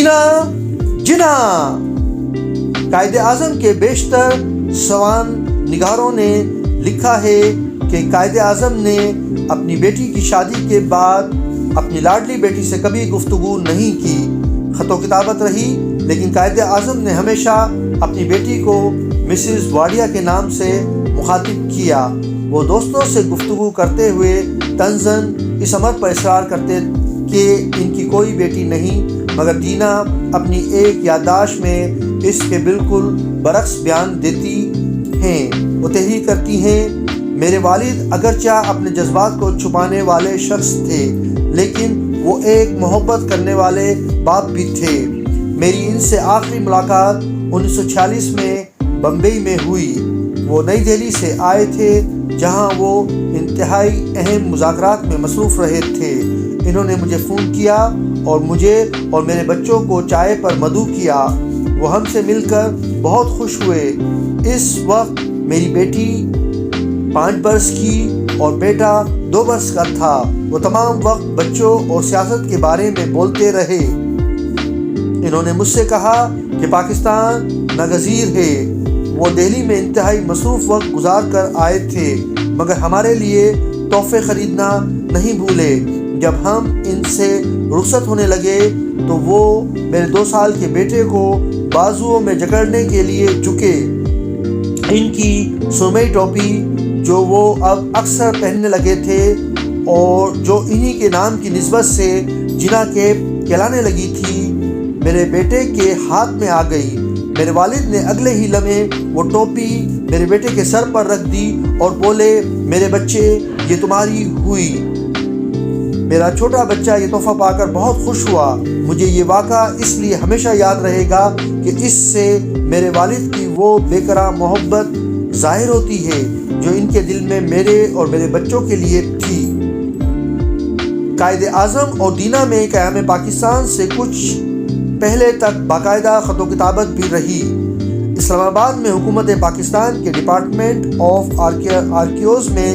جنا جنا۔ قائد اعظم کے بیشتر سوان نگاروں نے لکھا ہے کہ قائد اعظم نے اپنی بیٹی کی شادی کے بعد اپنی لاڈلی بیٹی سے کبھی گفتگو نہیں کی، خط و کتابت رہی، لیکن قائد اعظم نے ہمیشہ اپنی بیٹی کو مسز واڈیا کے نام سے مخاطب کیا۔ وہ دوستوں سے گفتگو کرتے ہوئے طنزاً اس امر پر اصرار کرتے کہ ان کی کوئی بیٹی نہیں، مگر دینا اپنی ایک یادداشت میں اس کے بالکل برعکس بیان دیتی ہیں۔ وہ تحریر کرتی ہیں، میرے والد اگرچہ اپنے جذبات کو چھپانے والے شخص تھے، لیکن وہ ایک محبت کرنے والے باپ بھی تھے۔ میری ان سے آخری ملاقات 1946 میں بمبئی میں ہوئی۔ وہ نئی دہلی سے آئے تھے جہاں وہ انتہائی اہم مذاکرات میں مصروف رہے تھے۔ انہوں نے مجھے فون کیا اور مجھے اور میرے بچوں کو چائے پر مدعو کیا۔ وہ ہم سے مل کر بہت خوش ہوئے۔ اس وقت میری بیٹی 5 برس کی اور بیٹا 2 برس کا تھا۔ وہ تمام وقت بچوں اور سیاست کے بارے میں بولتے رہے۔ انہوں نے مجھ سے کہا کہ پاکستان ناگزیر ہے۔ وہ دہلی میں انتہائی مصروف وقت گزار کر آئے تھے، مگر ہمارے لیے تحفے خریدنا نہیں بھولے۔ جب ہم ان سے رخصت ہونے لگے تو وہ میرے 2 سال کے بیٹے کو بازوؤں میں جکڑنے کے لیے جھکے۔ ان کی سرمئی ٹوپی جو وہ اب اکثر پہننے لگے تھے اور جو انہی کے نام کی نسبت سے جنا کیپ کہلانے لگی تھی، میرے بیٹے کے ہاتھ میں آ گئی۔ میرے والد نے اگلے ہی لمحے وہ ٹوپی میرے بیٹے کے سر پر رکھ دی اور بولے، میرے بچے یہ تمہاری ہوئی۔ میرا چھوٹا بچہ یہ تحفہ پا کر بہت خوش ہوا۔ مجھے یہ واقعہ اس لیے ہمیشہ یاد رہے گا کہ اس سے میرے والد کی وہ بے قرار محبت ظاہر ہوتی ہے جو ان کے دل میں میرے اور میرے بچوں کے لیے تھی۔ قائد اعظم اور دینا میں قیام پاکستان سے کچھ پہلے تک باقاعدہ خط و کتابت بھی رہی۔ اسلام آباد میں حکومت پاکستان کے ڈپارٹمنٹ آف آرکیوز میں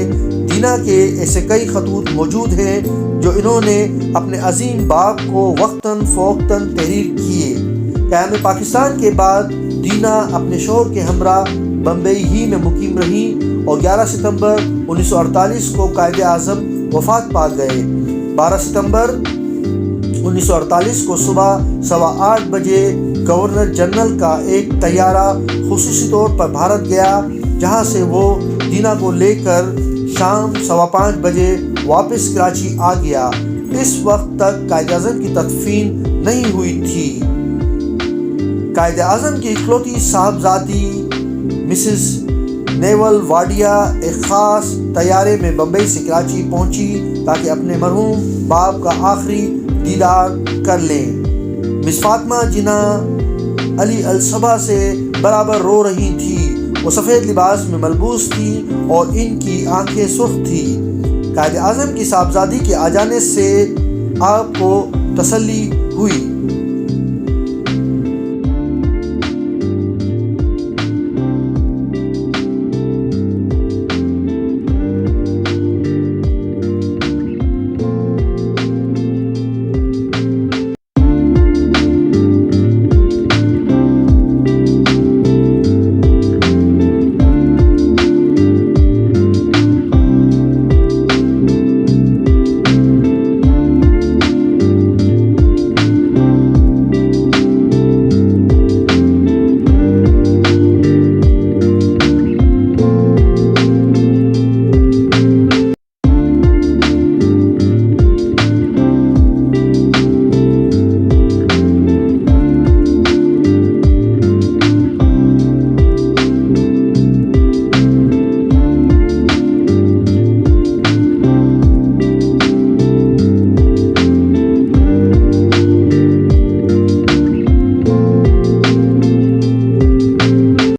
دینا کے ایسے کئی خطوط موجود ہیں جو انہوں نے اپنے عظیم باپ کو وقتاً فوقتاً تحریر کیے۔ قیام پاکستان کے بعد دینا اپنے شوہر کے ہمراہ بمبئی ہی میں مقیم رہی اور 11 ستمبر 1948 کو قائد اعظم وفات پا گئے۔ 12 ستمبر 1948 کو صبح 8:15 بجے گورنر جنرل کا ایک طیارہ خصوصی طور پر بھارت گیا، جہاں سے وہ دینا کو لے کر شام 5:15 بجے واپس کراچی آ گیا۔ اس وقت تک قائد اعظم کی تدفین نہیں ہوئی تھی۔ قائد اعظم کی اکلوتی صاحبزادی مسز نیول واڈیا ایک خاص طیارے میں بمبئی سے کراچی پہنچی تاکہ اپنے مرحوم باپ کا آخری دیدار کر لیں۔ مس فاطمہ جنا علی الصبح سے برابر رو رہی تھی۔ وہ سفید لباس میں ملبوس تھی اور ان کی آنکھیں سرخ تھی۔ قائد اعظم کی صاحبزادی کے آ جانے سے آپ کو تسلی ہوئی۔